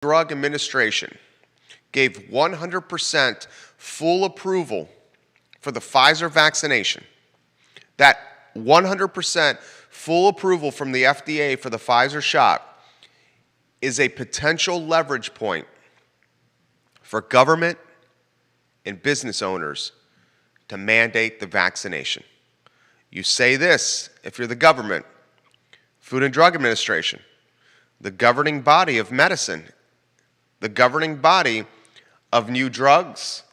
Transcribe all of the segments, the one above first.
Drug Administration gave 100% full approval for the Pfizer vaccination. That 100% full approval from the FDA for the Pfizer shot is a potential leverage point for government and business owners to mandate the vaccination. You say this if you're the government, Food and Drug Administration, the governing body of medicine, the governing body of new drugs.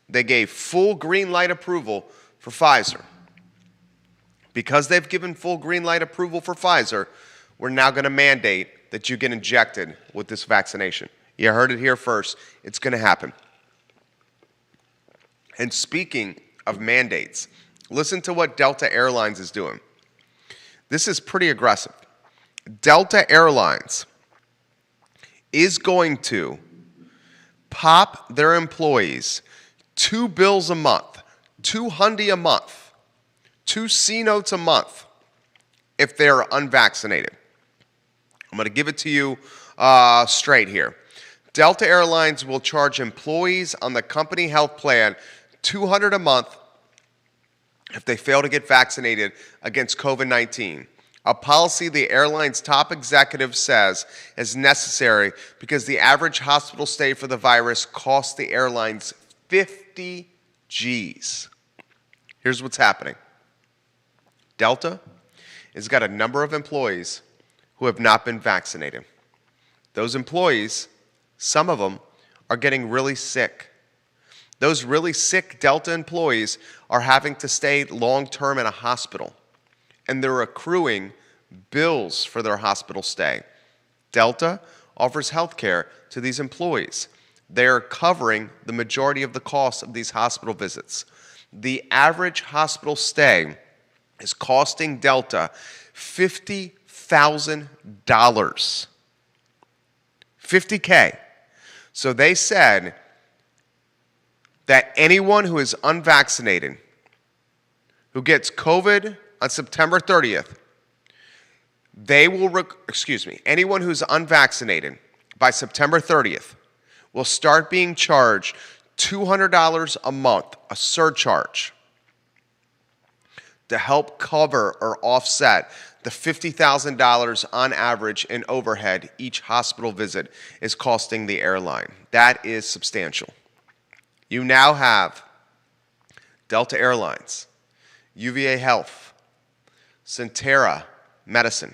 They gave full green light approval for Pfizer. Because they've given full green light approval for Pfizer, we're now going to mandate that you get injected with this vaccination. You heard it here first. It's going to happen. And speaking of mandates, listen to what Delta Airlines is doing. This is pretty aggressive. Delta Airlines is going to pop their employees $2 a month, $200 a month, 2 C-notes a month if they're unvaccinated. I'm going to give it to you straight here. Delta Airlines will charge employees on the company health plan $200 a month if they fail to get vaccinated against COVID-19. A policy the airline's top executive says is necessary because the average hospital stay for the virus costs the airlines 50 G's. Here's what's happening. Delta has got a number of employees who have not been vaccinated. Those employees, some of them, are getting really sick. Those really sick Delta employees are having to stay long-term in a hospital, and they're accruing bills for their hospital stay. Delta offers health care to these employees. They're covering the majority of the costs of these hospital visits. The average hospital stay is costing Delta $50,000. $50K. So they said that anyone who is unvaccinated, who gets COVID on September 30th, anyone who's unvaccinated by September 30th will start being charged $200 a month, a surcharge, to help cover or offset the $50,000 on average in overhead each hospital visit is costing the airline. That is substantial. You now have Delta Airlines, UVA Health, Centera Medicine.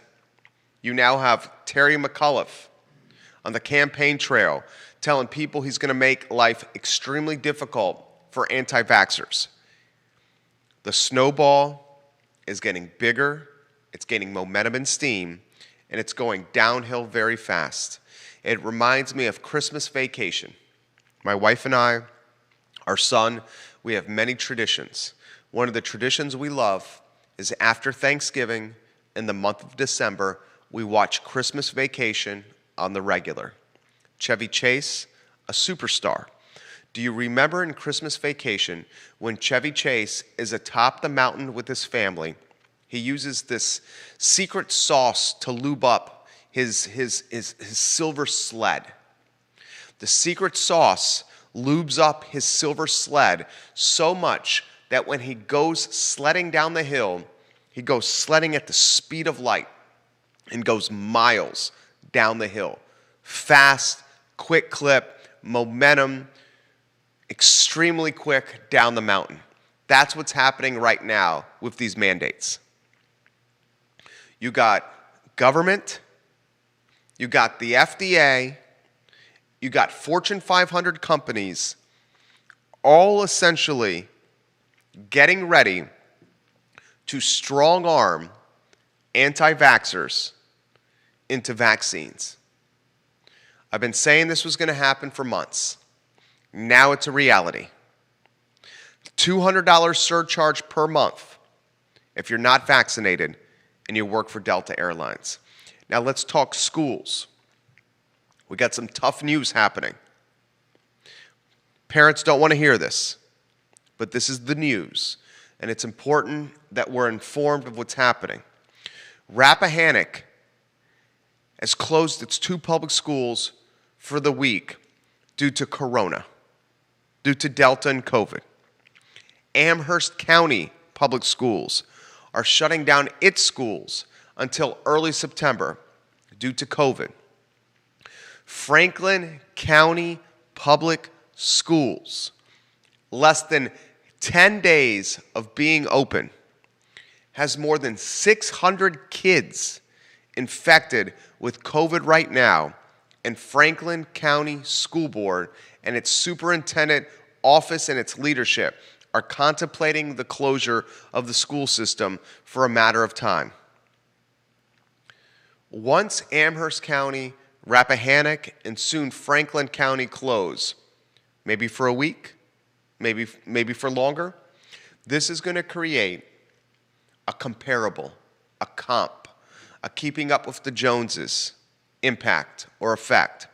You now have Terry McAuliffe on the campaign trail telling people he's going to make life extremely difficult for anti-vaxxers. The snowball is getting bigger, it's gaining momentum and steam, and it's going downhill very fast. It reminds me of Christmas vacation. My wife and I, our son, we have many traditions. One of the traditions we love is after Thanksgiving, in the month of December, we watch Christmas Vacation on the regular. Chevy Chase, a superstar. Do you remember in Christmas Vacation when Chevy Chase is atop the mountain with his family? He uses this secret sauce to lube up his silver sled. The secret sauce lubes up his silver sled so much that when he goes sledding down the hill, he goes sledding at the speed of light and goes miles down the hill. Fast, quick clip, momentum, extremely quick down the mountain. That's what's happening right now with these mandates. You got government, you got the FDA, you got Fortune 500 companies, all essentially getting ready to strong-arm anti-vaxxers into vaccines. I've been saying this was going to happen for months. Now it's a reality. $200 surcharge per month if you're not vaccinated and you work for Delta Airlines. Now let's talk schools. We got some tough news happening. Parents don't want to hear this, but this is the news, and it's important that we're informed of what's happening. Rappahannock has closed its 2 public schools for the week due to Corona, due to Delta and COVID. Amherst County Public Schools are shutting down its schools until early September due to COVID. Franklin County Public Schools, less than 10 days of being open, has more than 600 kids infected with COVID right now, and Franklin County School Board and its superintendent office and its leadership are contemplating the closure of the school system for a matter of time. Once Amherst County, Rappahannock, and soon Franklin County close, maybe for a week, maybe for longer, this is going to create a comparable, a comp, a keeping up with the Joneses impact or effect,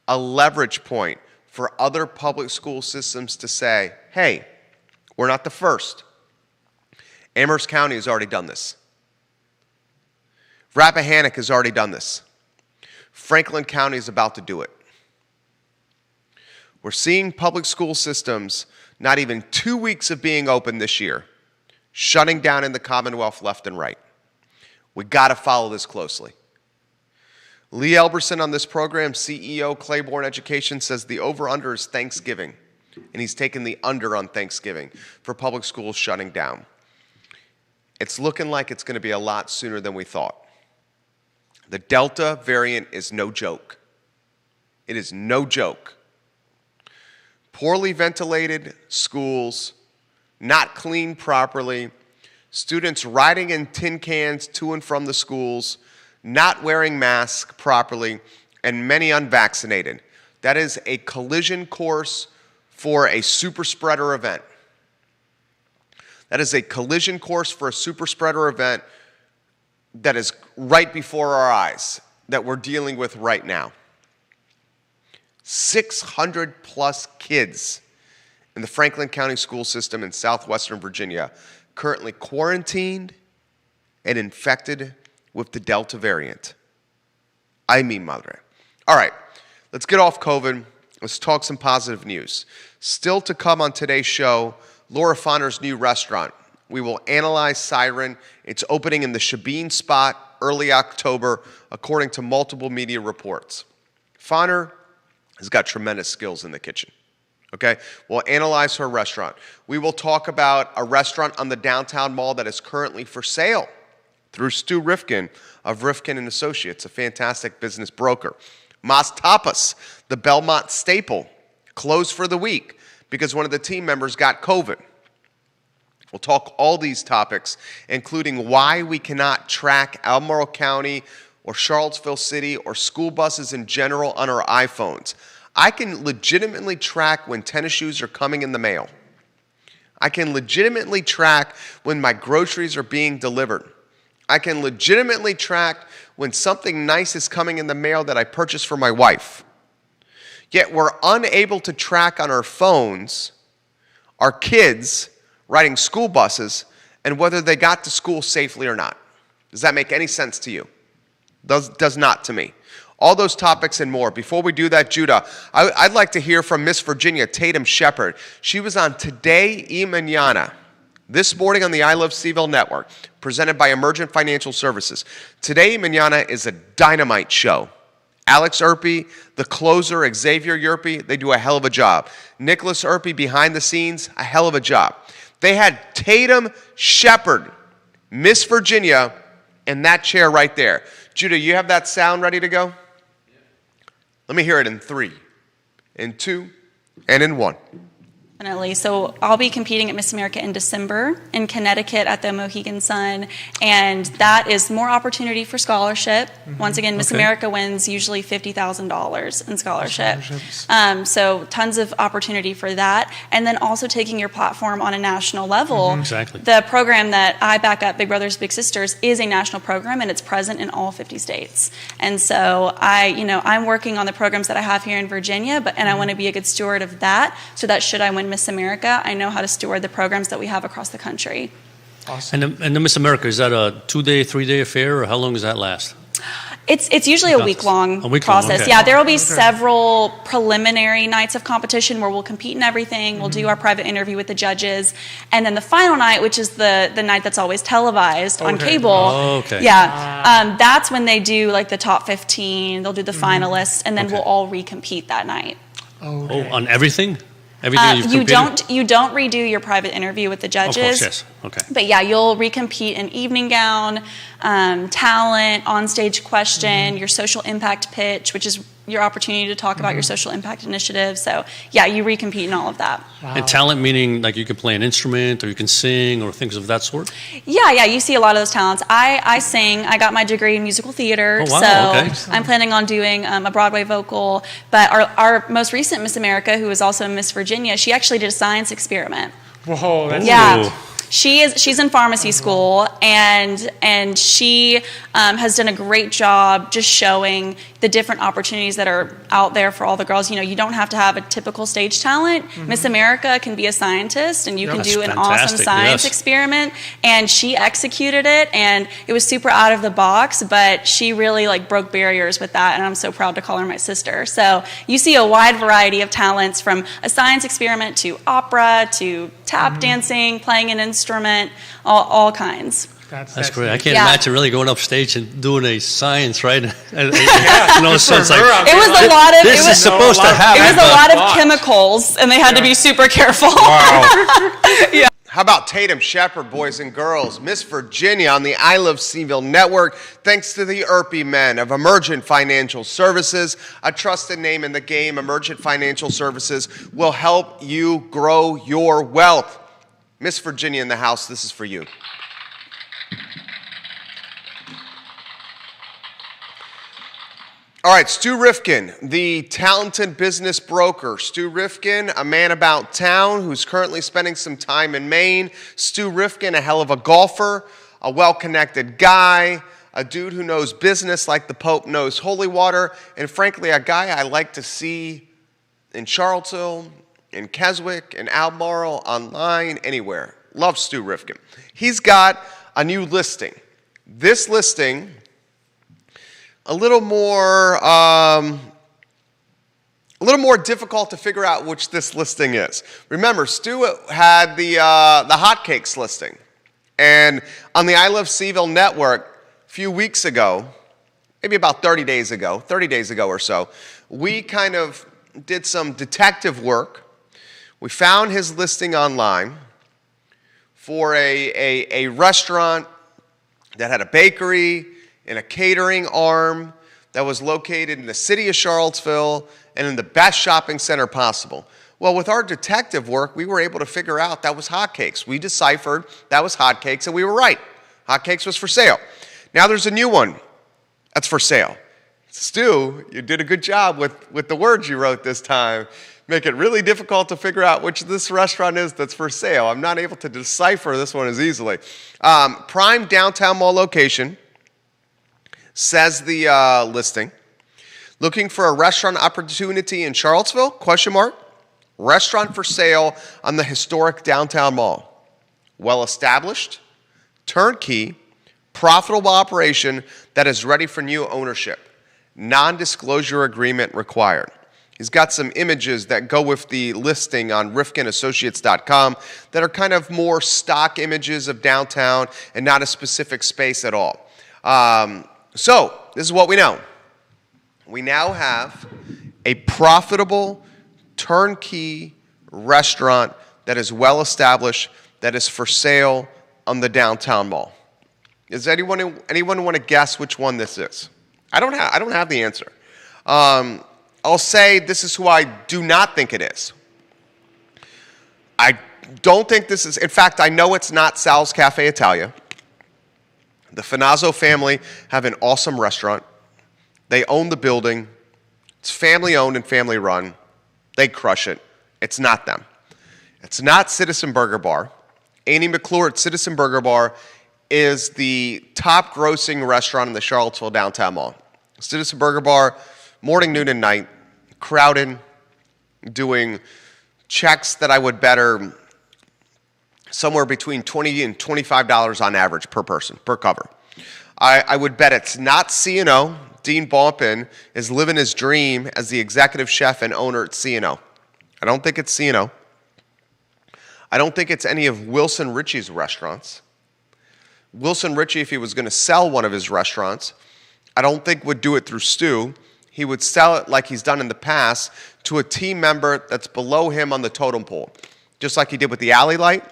a leverage point for other public school systems to say, hey, we're not the first. Amherst County has already done this. Rappahannock has already done this. Franklin County is about to do it. We're seeing public school systems, not even 2 weeks of being open this year, shutting down in the Commonwealth left and right. We got to follow this closely. Lee Elberson on this program, CEO, Claiborne Education, says the over-under is Thanksgiving, and he's taken the under on Thanksgiving for public schools shutting down. It's looking like it's going to be a lot sooner than we thought. The Delta variant is no joke. It is no joke. Poorly ventilated schools, not cleaned properly, students riding in tin cans to and from the schools, not wearing masks properly, and many unvaccinated. That is a collision course for a super spreader event. That is a collision course for a super spreader event that is right before our eyes, that we're dealing with right now. 600 plus kids in the Franklin County school system in southwestern Virginia currently quarantined and infected with the Delta variant. Ay mi madre. All right, let's get off COVID. Let's talk some positive news. Still to come on today's show, Laura Fonner's new restaurant. We will analyze Siren. It's opening in the Shabine spot early October, according to multiple media reports. Fonner has got tremendous skills in the kitchen. Okay? We'll analyze her restaurant. We will talk about a restaurant on the downtown mall that is currently for sale through Stu Rifkin of Rifkin and Associates, a fantastic business broker. Mas Tapas, the Belmont staple, closed for the week because one of the team members got COVID. We'll talk all these topics, including why we cannot track Albemarle County or Charlottesville City or school buses in general on our iPhones. I can legitimately track when tennis shoes are coming in the mail. I can legitimately track when my groceries are being delivered. I can legitimately track when something nice is coming in the mail that I purchased for my wife. Yet we're unable to track on our phones our kids riding school buses and whether they got to school safely or not. Does that make any sense to you? Does not to me. All those topics and more. Before we do that, Judah, I'd like to hear from Miss Virginia Tatum Shepard. She was on Today y Mañana this morning on the I Love Seville Network, presented by Emergent Financial Services. Today y Mañana is a dynamite show. Alex Erpy, the closer, Xavier Yerpy, they do a hell of a job. Nicholas Erpy behind the scenes, a hell of a job. They had Tatum Shepard, Miss Virginia, in that chair right there. Judah, you have that sound ready to go? Yeah. Let me hear it in 3, in 2, and in 1. Definitely. So I'll be competing at Miss America in December in Connecticut at the Mohegan Sun, and that is more opportunity for scholarship. Once again, Miss America wins usually $50,000 in scholarship. So tons of opportunity for that, and then also taking your platform on a national level. Exactly. The program that I back up, Big Brothers Big Sisters, is a national program, and it's present in all 50 states. And so I'm working on the programs that I have here in Virginia, and I want to be a good steward of that, so that should I win Miss America, I know how to steward the programs that we have across the country. Awesome. And the Miss America, is that a 2-day, 3-day affair, or how long does that last? It's usually a week-long process. Okay. Yeah, there will be several preliminary nights of competition where we'll compete in everything. We'll do our private interview with the judges. And then the final night, which is the night that's always televised on cable. Oh, okay. Yeah, that's when they do like the top 15. They'll do the finalists, and then we'll all recompete that night. Oh, on everything? Everything you've competed? You don't redo your private interview with the judges. Of course, yes. Okay. But yeah, you'll recompete in evening gown, talent, onstage question, your social impact pitch, which is your opportunity to talk about your social impact initiative. So yeah, you recompete in all of that. Wow. And talent meaning like you can play an instrument or you can sing or things of that sort? Yeah, you see a lot of those talents. I sing. I got my degree in musical theater, Oh, wow, so okay. I'm planning on doing a Broadway vocal. But our most recent Miss America, who is also Miss Virginia, she actually did a science experiment. Whoa, that's Yeah. Ooh. She's in pharmacy school, and she has done a great job just showing the different opportunities that are out there for all the girls. You know, you don't have to have a typical stage talent. Miss America can be a scientist, and you can do an awesome fantastic, science yes. experiment. And she executed it, and it was super out of the box, but she really like broke barriers with that, and I'm so proud to call her my sister. So you see a wide variety of talents, from a science experiment to opera to tap dancing, playing an instrument, all kinds. That's great. I can't Yeah. imagine really going up stage and doing a science, right? Yeah. No sense like It was a lot of this is supposed to happen. it was a but- lot of chemicals, and they had to be super careful. How about Tatum Shepard, boys and girls? Miss Virginia on the I Love Seville Network, thanks to the ERPI men of Emergent Financial Services, a trusted name in the game. Emergent Financial Services will help you grow your wealth. Miss Virginia in the house, this is for you. All right, Stu Rifkin, the talented business broker. Stu Rifkin, a man about town who's currently spending some time in Maine. Stu Rifkin, a hell of a golfer, a well-connected guy, a dude who knows business like the Pope knows holy water, and frankly, a guy I like to see in Charlottesville, in Keswick, in Albemarle, online, anywhere. Love Stu Rifkin. He's got a new listing. This listing, a little more difficult to figure out which this listing is. Remember, Stu had the hotcakes listing, and on the I Love Seville network a few weeks ago, maybe about 30 days ago or so, we kind of did some detective work. We found his listing online for a restaurant that had a bakery and a catering arm that was located in the city of Charlottesville and in the best shopping center possible. Well, with our detective work, we were able to figure out that was hotcakes. We deciphered that was hotcakes, and we were right. Hotcakes was for sale. Now there's a new one that's for sale. Stu, you did a good job with the words you wrote this time. Make it really difficult to figure out which this restaurant is that's for sale. I'm not able to decipher this one as easily. Prime downtown mall location, says the listing. Looking for a restaurant opportunity in Charlottesville? Question mark. Restaurant for sale on the historic downtown mall. Well established, turnkey, profitable operation that is ready for new ownership. Non-disclosure agreement required. He's got some images that go with the listing on RifkinAssociates.com that are kind of more stock images of downtown and not a specific space at all. So, this is what we know. We now have a profitable, turnkey restaurant that is well established, that is for sale on the downtown mall. Does anyone want to guess which one this is? I don't have the answer. I'll say this is who I do not think it is. I don't think this is, in fact, I know it's not Sal's Cafe Italia. The Finazzo family have an awesome restaurant. They own the building. It's family owned and family run. They crush it. It's not them. It's not Citizen Burger Bar. Annie McClure at Citizen Burger Bar is the top grossing restaurant in the Charlottesville downtown mall. Citizen Burger Bar, morning, noon, and night, crowded, doing checks that I would bet are somewhere between $20 and $25 on average per person, per cover. I would bet it's not C&O. Dean Baupin is living his dream as the executive chef and owner at C&O. I don't think it's C&O. I don't think it's any of Wilson Ritchie's restaurants. Wilson Ritchie, if he was going to sell one of his restaurants, I don't think would do it through Stu. He would sell it like he's done in the past to a team member that's below him on the totem pole. Just like he did with the Alley Light,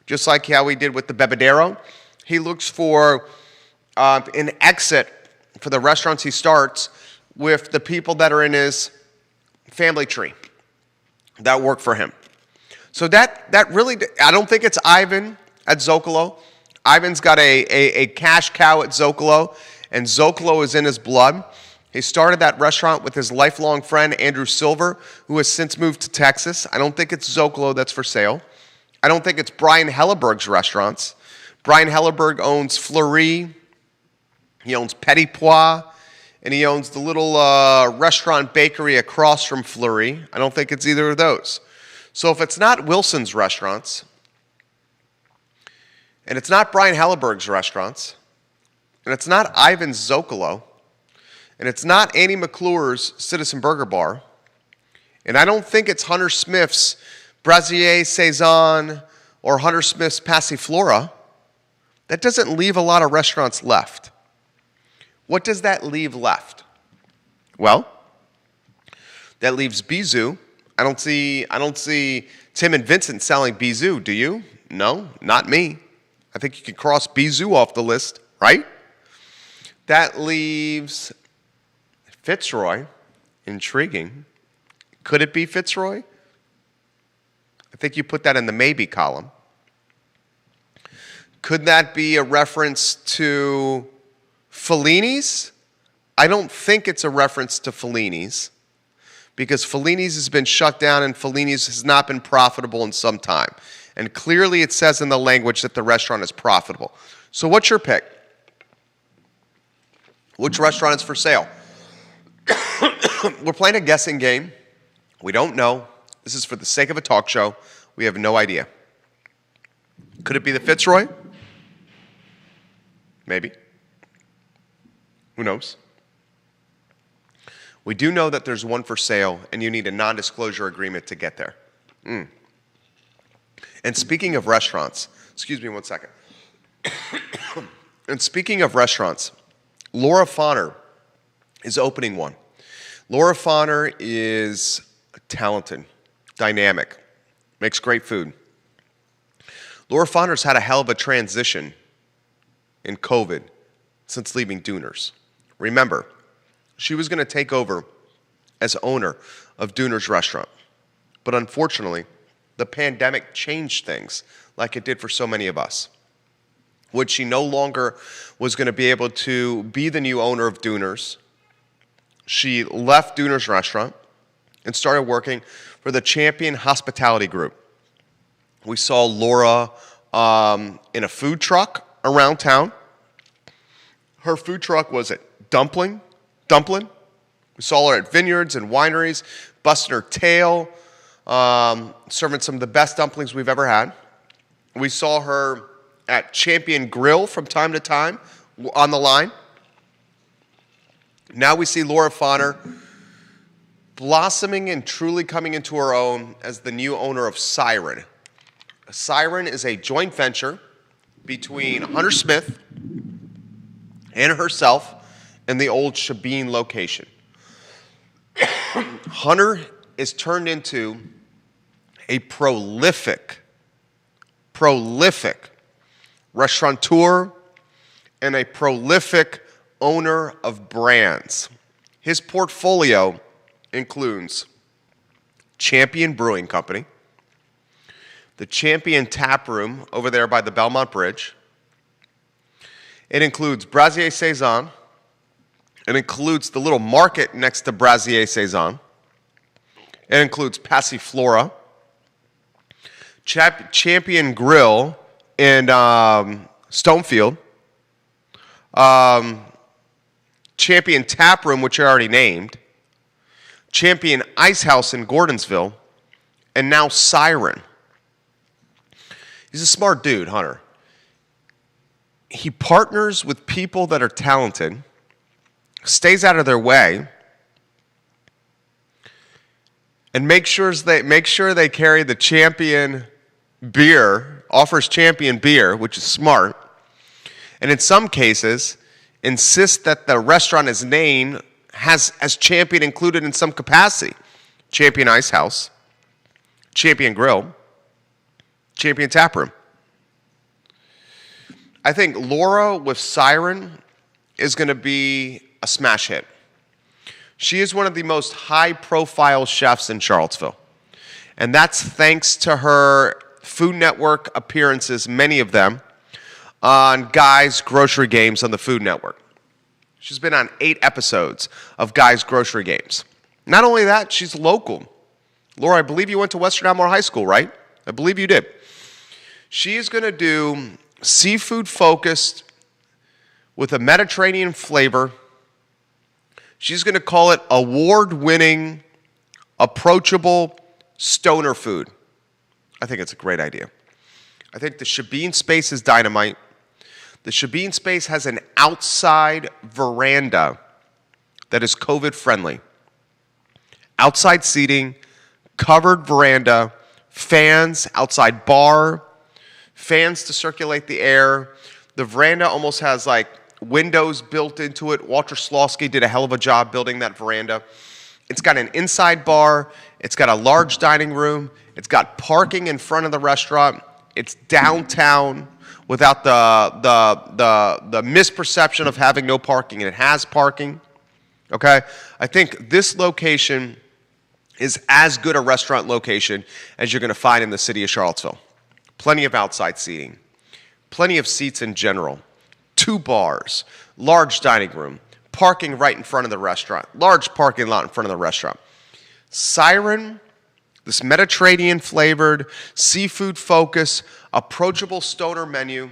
just like how he did with the Bebedero. He looks for an exit for the restaurants he starts with the people that are in his family tree that work for him. So that really, I don't think it's Ivan at Zocalo. Ivan's got a cash cow at Zocalo, and Zocalo is in his blood. He started that restaurant with his lifelong friend, Andrew Silver, who has since moved to Texas. I don't think it's Zocalo that's for sale. I don't think it's Brian Helleberg's restaurants. Brian Helleberg owns Fleury, he owns Petit Pois, and he owns the little restaurant bakery across from Fleury. I don't think it's either of those. So if it's not Wilson's restaurants, and it's not Brian Helleberg's restaurants, and it's not Ivan's Zocalo, and it's not Annie McClure's Citizen Burger Bar, and I don't think it's Hunter Smith's Brasier Saison or Hunter Smith's Passiflora, that doesn't leave a lot of restaurants left. What does that leave left? Well, that leaves Bizou. I don't see Tim and Vincent selling Bizou, do you? No, not me. I think you can cross Bizou off the list, right? That leaves Fitzroy. Intriguing. Could it be Fitzroy? I think you put that in the maybe column. Could that be a reference to Fellini's? I don't think it's a reference to Fellini's, because Fellini's has been shut down and Fellini's has not been profitable in some time. And clearly it says in the language that the restaurant is profitable. So what's your pick? Which restaurant is for sale? We're playing a guessing game. We don't know. This is for the sake of a talk show. We have no idea. Could it be the Fitzroy? Maybe. Who knows? We do know that there's one for sale, and you need a non-disclosure agreement to get there. And speaking of restaurants, excuse me one second. And speaking of restaurants, Laura Fauner is opening one. Laura Fauner is talented, dynamic, makes great food. Laura Fauner's had a hell of a transition in COVID since leaving Dooners. Remember, she was going to take over as owner of Dooners Restaurant. But unfortunately, the pandemic changed things like it did for so many of us. When she no longer was going to be able to be the new owner of Dooners, she left Dooners Restaurant and started working for the Champion Hospitality Group. We saw Laura in a food truck around town. Her food truck was at Dumpling. We saw her at vineyards and wineries, busting her tail, serving some of the best dumplings we've ever had. We saw her at Champion Grill from time to time on the line. Now we see Laura Fauner blossoming and truly coming into her own as the new owner of Siren. Siren is a joint venture between Hunter Smith and herself in the old Shabine location. Hunter is turned into a prolific restaurateur and a prolific owner of brands. His portfolio includes Champion Brewing Company, the Champion Tap Room over there by the Belmont Bridge. It includes Brasier Saison. It includes the little market next to Brasier Saison. It includes Passiflora, Champion Grill in Stonefield, Champion Tap Room, which I already named, Champion Ice House in Gordonsville, and now Siren. He's a smart dude, Hunter. He partners with people that are talented, stays out of their way, and make sure they carry the champion beer, offers champion beer, which is smart, and in some cases, insist that the restaurant is named has champion included in some capacity. Champion Ice House, Champion Grill, Champion Tap Room. I think Laura with Siren is going to be a smash hit. She is one of the most high-profile chefs in Charlottesville. And that's thanks to her Food Network appearances, many of them, on Guy's Grocery Games on the Food Network. She's been on 8 episodes of Guy's Grocery Games. Not only that, she's local. Laura, I believe you went to Western Almore High School, right? I believe you did. She is going to do seafood focused with a Mediterranean flavor. She's going to call it award-winning, approachable stoner food. I think it's a great idea. I think the Shabine space is dynamite. The Shabine space has an outside veranda that is COVID-friendly. Outside seating, covered veranda, fans, outside bar, fans to circulate the air. The veranda almost has like windows built into it. Walter Slosky did a hell of a job building that veranda. It's got an inside bar. It's got a large dining room. It's got parking in front of the restaurant. It's downtown without the misperception of having no parking. And it has parking. Okay? I think this location is as good a restaurant location as you're going to find in the city of Charlottesville. Plenty of outside seating. Plenty of seats in general. 2 bars. Large dining room. Parking right in front of the restaurant. Large parking lot in front of the restaurant. Siren, this Mediterranean flavored, seafood focused, approachable stoner menu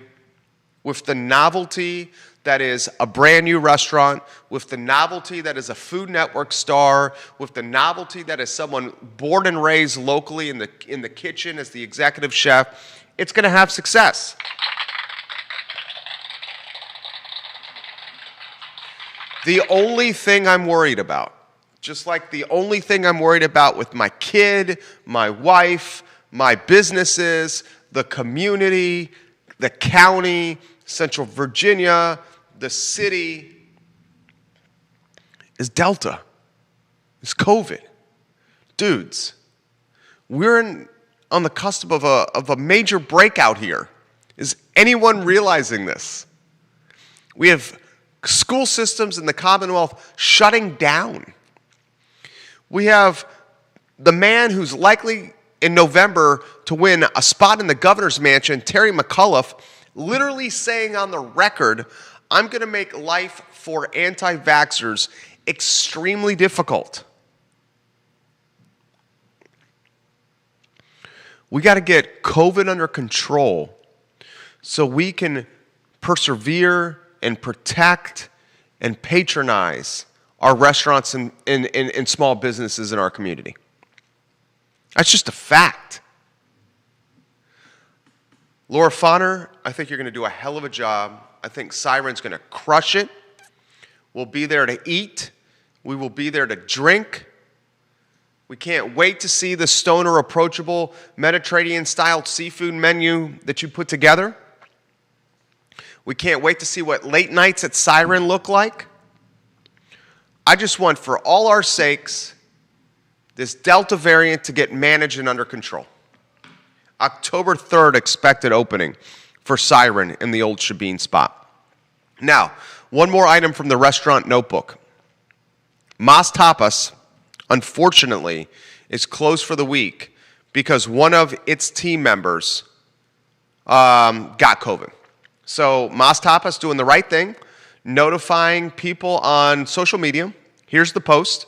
with the novelty that is a brand new restaurant, with the novelty that is a Food Network star, with the novelty that is someone born and raised locally in the kitchen as the executive chef. It's going to have success. The only thing I'm worried about, just like the only thing I'm worried about with my kid, my wife, my businesses, the community, the county, Central Virginia, the city, is Delta. It's COVID. Dudes, we're on the cusp of a major breakout here. Is anyone realizing this? We have school systems in the Commonwealth shutting down. We have the man who's likely in November to win a spot in the governor's mansion, Terry McAuliffe, literally saying on the record, I'm going to make life for anti-vaxxers extremely difficult. We got to get COVID under control so we can persevere and protect and patronize our restaurants and small businesses in our community. That's just a fact. Laura Fonner, I think you're going to do a hell of a job. I think Siren's going to crush it. We'll be there to eat. We will be there to drink. We can't wait to see the stoner approachable Mediterranean-style seafood menu that you put together. We can't wait to see what late nights at Siren look like. I just want, for all our sakes, this Delta variant to get managed and under control. October 3rd expected opening for Siren in the old Shabine spot. Now, one more item from the restaurant notebook. Mas Tapas, unfortunately, is closed for the week because one of its team members got COVID. So Mas Tapas doing the right thing, notifying people on social media. Here's the post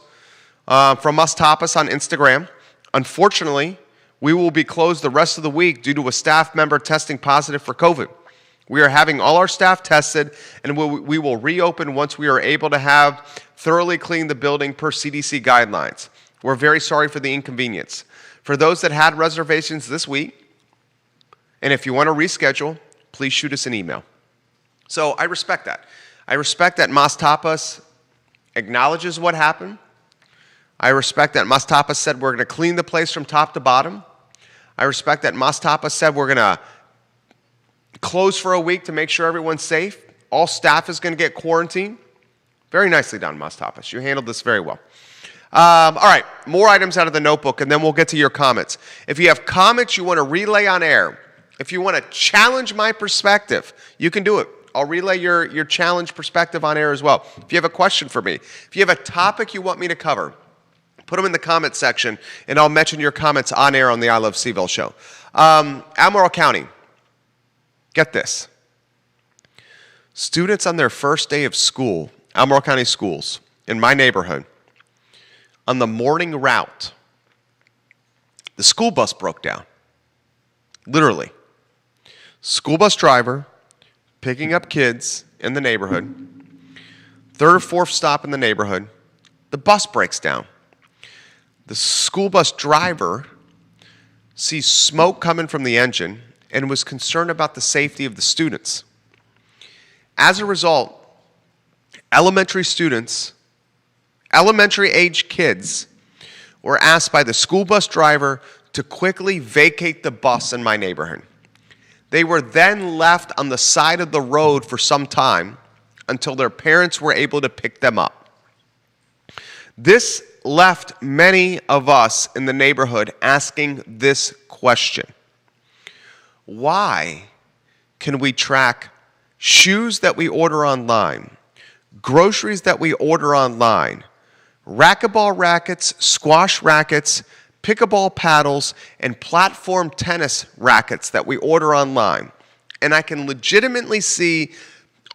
from Mas Tapas on Instagram. Unfortunately, we will be closed the rest of the week due to a staff member testing positive for COVID. We are having all our staff tested, and we will reopen once we are able to have thoroughly cleaned the building per CDC guidelines. We're very sorry for the inconvenience. For those that had reservations this week, and if you want to reschedule, please shoot us an email. So I respect that. I respect that Mas Tapas acknowledges what happened. I respect that Mastapa said we're going to clean the place from top to bottom. I respect that Mastapa said we're going to close for a week to make sure everyone's safe. All staff is going to get quarantined. Very nicely done, Mastapa. You handled this very well. All right, more items out of the notebook, and then we'll get to your comments. If you have comments you want to relay on air, if you want to challenge my perspective, you can do it. I'll relay your challenge perspective on air as well. If you have a question for me, if you have a topic you want me to cover, put them in the comments section, and I'll mention your comments on air on the I Love Seaville show. Albemarle County, get this. Students on their first day of school, Albemarle County schools, in my neighborhood, on the morning route, the school bus broke down. Literally. School bus driver picking up kids in the neighborhood, third or fourth stop in the neighborhood, the bus breaks down. The school bus driver sees smoke coming from the engine and was concerned about the safety of the students. As a result, elementary age kids were asked by the school bus driver to quickly vacate the bus in my neighborhood. They were then left on the side of the road for some time until their parents were able to pick them up. This left many of us in the neighborhood asking this question: why can we track shoes that we order online, groceries that we order online, racquetball rackets, squash rackets, pickleball paddles, and platform tennis rackets that we order online? And I can legitimately see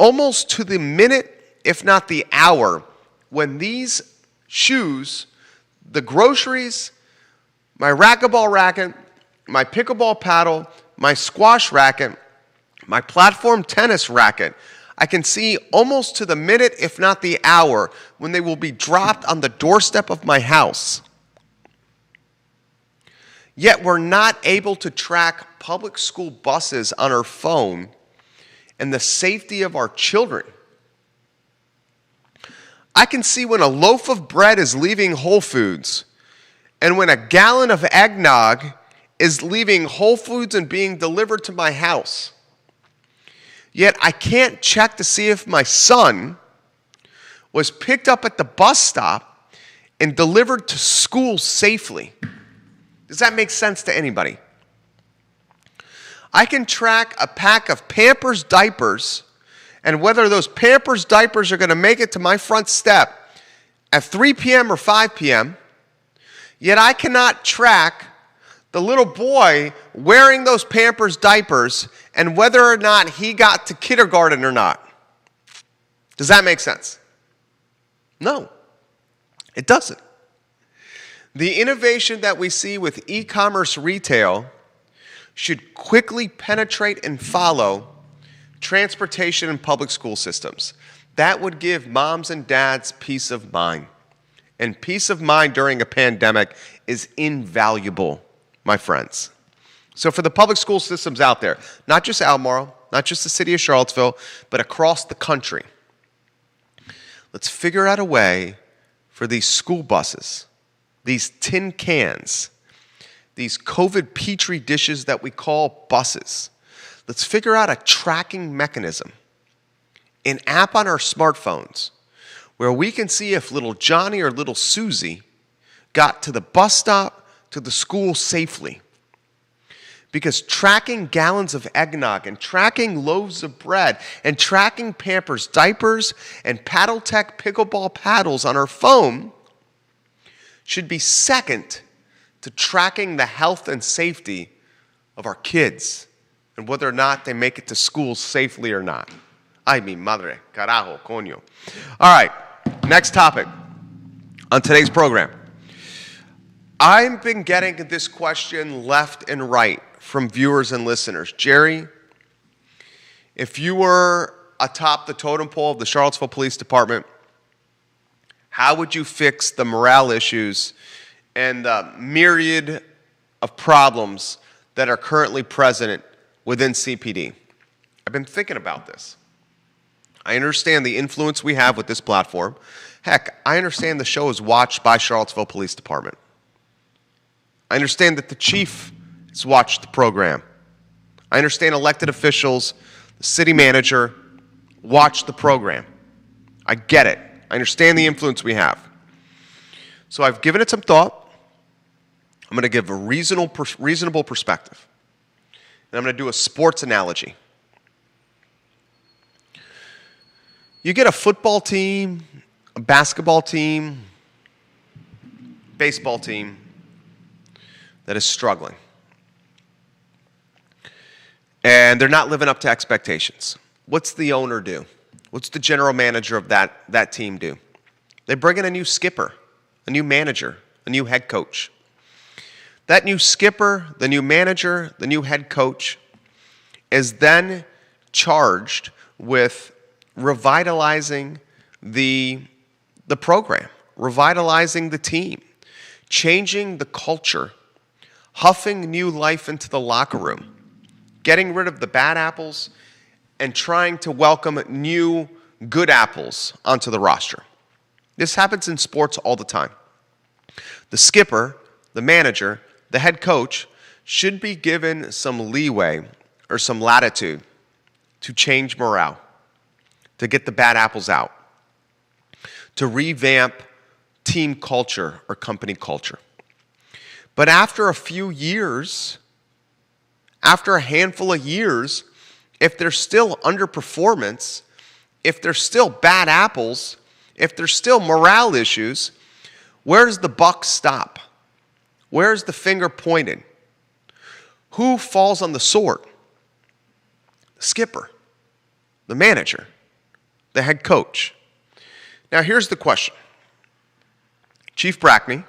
almost to the minute, if not the hour, when these shoes, the groceries, my racquetball racket, my pickleball paddle, my squash racket, my platform tennis racket, I can see almost to the minute, if not the hour, when they will be dropped on the doorstep of my house. Yet we're not able to track public school buses on our phone and the safety of our children. I can see when a loaf of bread is leaving Whole Foods and when a gallon of eggnog is leaving Whole Foods and being delivered to my house. Yet I can't check to see if my son was picked up at the bus stop and delivered to school safely. Does that make sense to anybody? I can track a pack of Pampers diapers and whether those Pampers diapers are going to make it to my front step at 3 p.m. or 5 p.m., yet I cannot track the little boy wearing those Pampers diapers and whether or not he got to kindergarten or not. Does that make sense? No, it doesn't. The innovation that we see with e-commerce retail should quickly penetrate and follow transportation and public school systems. That would give moms and dads peace of mind. And peace of mind during a pandemic is invaluable, my friends. So for the public school systems out there, not just Albemarle, not just the city of Charlottesville, but across the country, let's figure out a way for these school buses, these tin cans, these COVID Petri dishes that we call buses. Let's figure out a tracking mechanism, an app on our smartphones, where we can see if little Johnny or little Susie got to the bus stop, to the school safely. Because tracking gallons of eggnog and tracking loaves of bread and tracking Pampers diapers and PaddleTech pickleball paddles on our phone should be second to tracking the health and safety of our kids and whether or not they make it to school safely or not. Ay, mi madre, carajo, coño. All right, next topic on today's program. I've been getting this question left and right from viewers and listeners. Jerry, if you were atop the totem pole of the Charlottesville Police Department, how would you fix the morale issues and the myriad of problems that are currently present within CPD? I've been thinking about this. I understand the influence we have with this platform. Heck, I understand the show is watched by Charlottesville Police Department. I understand that the chief has watched the program. I understand elected officials, the city manager, watch the program. I get it. I understand the influence we have. So I've given it some thought. I'm going to give a reasonable perspective. And I'm going to do a sports analogy. You get a football team, a basketball team, baseball team that is struggling. And they're not living up to expectations. What's the owner do? What's the general manager of that team do? They bring in a new skipper, a new manager, a new head coach. That new skipper, the new manager, the new head coach is then charged with revitalizing the program, revitalizing the team, changing the culture, huffing new life into the locker room, getting rid of the bad apples, and trying to welcome new good apples onto the roster. This happens in sports all the time. The skipper, the manager, the head coach should be given some leeway or some latitude to change morale, to get the bad apples out, to revamp team culture or company culture. But after a few years, after a handful of years, if there's still underperformance, if there's still bad apples, if there's still morale issues, where does the buck stop? Where's the finger pointed? Who falls on the sword? The skipper, the manager, the head coach. Now here's the question. Chief Brackney,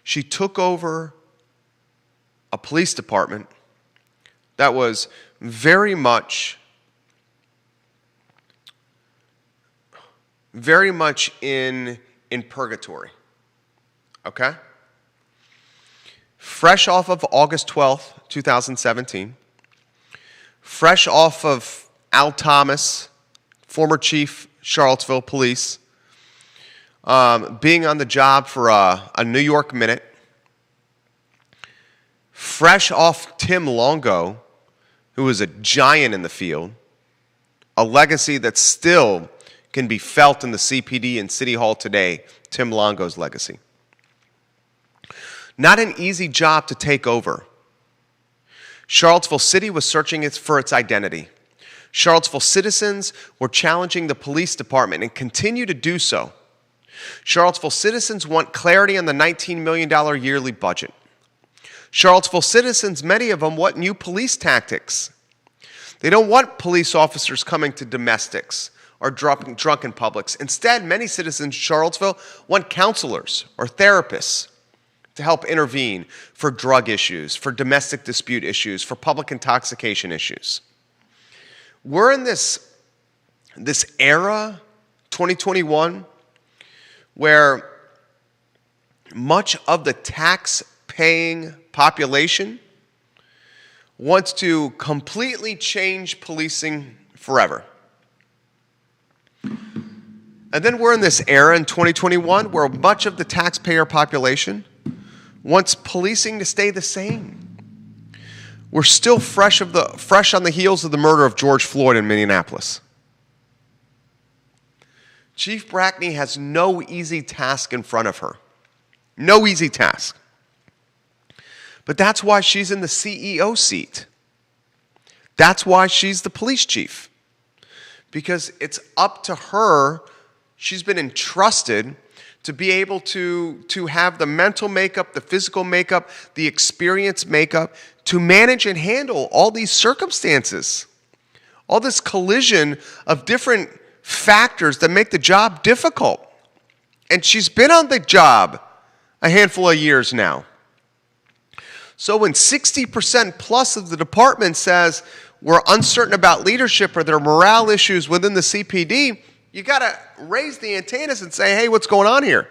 she took over a police department that was very much in purgatory. Okay? Fresh off of August 12th, 2017, fresh off of Al Thomas, former chief, Charlottesville Police, being on the job for a New York minute, fresh off Tim Longo, who was a giant in the field, a legacy that still can be felt in the CPD and City Hall today, Tim Longo's legacy. Not an easy job to take over. Charlottesville City was searching for its identity. Charlottesville citizens were challenging the police department and continue to do so. Charlottesville citizens want clarity on the $19 million yearly budget. Charlottesville citizens, many of them, want new police tactics. They don't want police officers coming to domestics or drunken publics. Instead, many citizens in Charlottesville want counselors or therapists to help intervene for drug issues, for domestic dispute issues, for public intoxication issues. We're in this era, 2021, where much of the tax-paying population wants to completely change policing forever. And then we're in this era in 2021 where much of the taxpayer population wants policing to stay the same. We're still fresh on the heels of the murder of George Floyd in Minneapolis. Chief Brackney has no easy task in front of her. No easy task. But that's why she's in the CEO seat. That's why she's the police chief. Because it's up to her. She's been entrusted to be able to have the mental makeup, the physical makeup, the experience makeup to manage and handle all these circumstances, all this collision of different factors that make the job difficult. And she's been on the job a handful of years now. So when 60% plus of the department says we're uncertain about leadership or there are morale issues within the CPD, you got to raise the antennas and say, hey, what's going on here?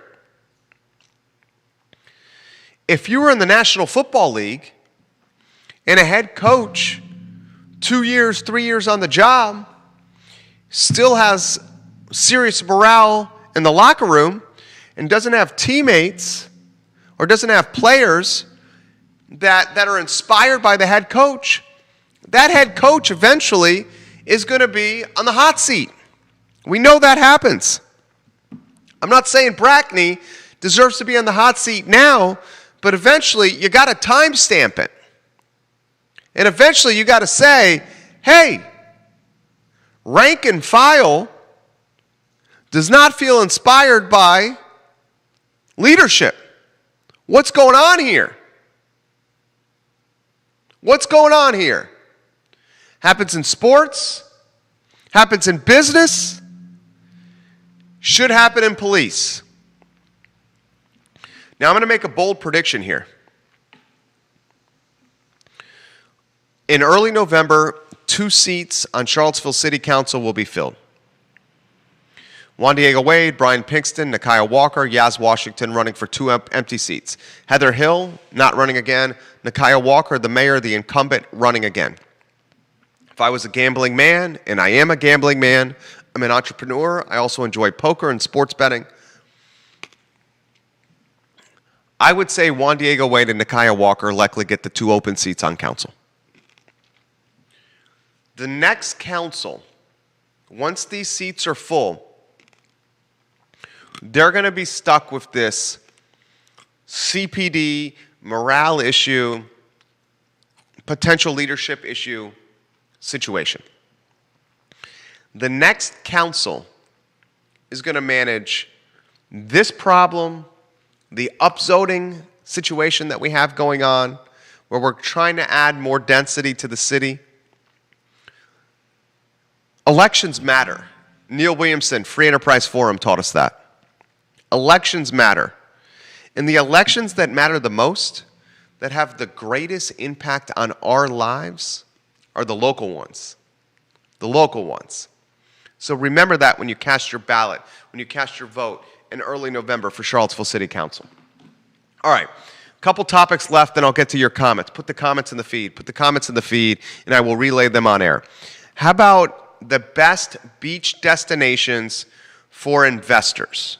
If you were in the National Football League and a head coach, 2 years, 3 years on the job, still has serious morale in the locker room and doesn't have teammates or doesn't have players that are inspired by the head coach, that head coach eventually is going to be on the hot seat. We know that happens. I'm not saying Brackney deserves to be on the hot seat now, but eventually you got to timestamp it. And eventually you got to say, hey, rank and file does not feel inspired by leadership. What's going on here? What's going on here? Happens in sports, happens in business, should happen in police. Now I'm going to make a bold prediction here. In early November, 2 seats on Charlottesville City Council will be filled. Juan Diego Wade, Brian Pinkston, Nakia Walker, Yaz Washington running for 2 empty seats. Heather Hill not running again. Nakia Walker, the mayor, the incumbent, running again. If I was a gambling man, and I am a gambling man, I'm an entrepreneur, I also enjoy poker and sports betting, I would say Juan Diego Wade and Nakia Walker likely get the 2 open seats on council. The next council, once these seats are full, they're going to be stuck with this CPD, morale issue, potential leadership issue situation. The next council is going to manage this problem, the upzoning situation that we have going on, where we're trying to add more density to the city. Elections matter. Neil Williamson, Free Enterprise Forum, taught us that. Elections matter. And the elections that matter the most, that have the greatest impact on our lives, are the local ones. The local ones. So remember that when you cast your ballot, when you cast your vote in early November for Charlottesville City Council. All right, a couple topics left, then I'll get to your comments. Put the comments in the feed. Put the comments in the feed, and I will relay them on air. How about the best beach destinations for investors?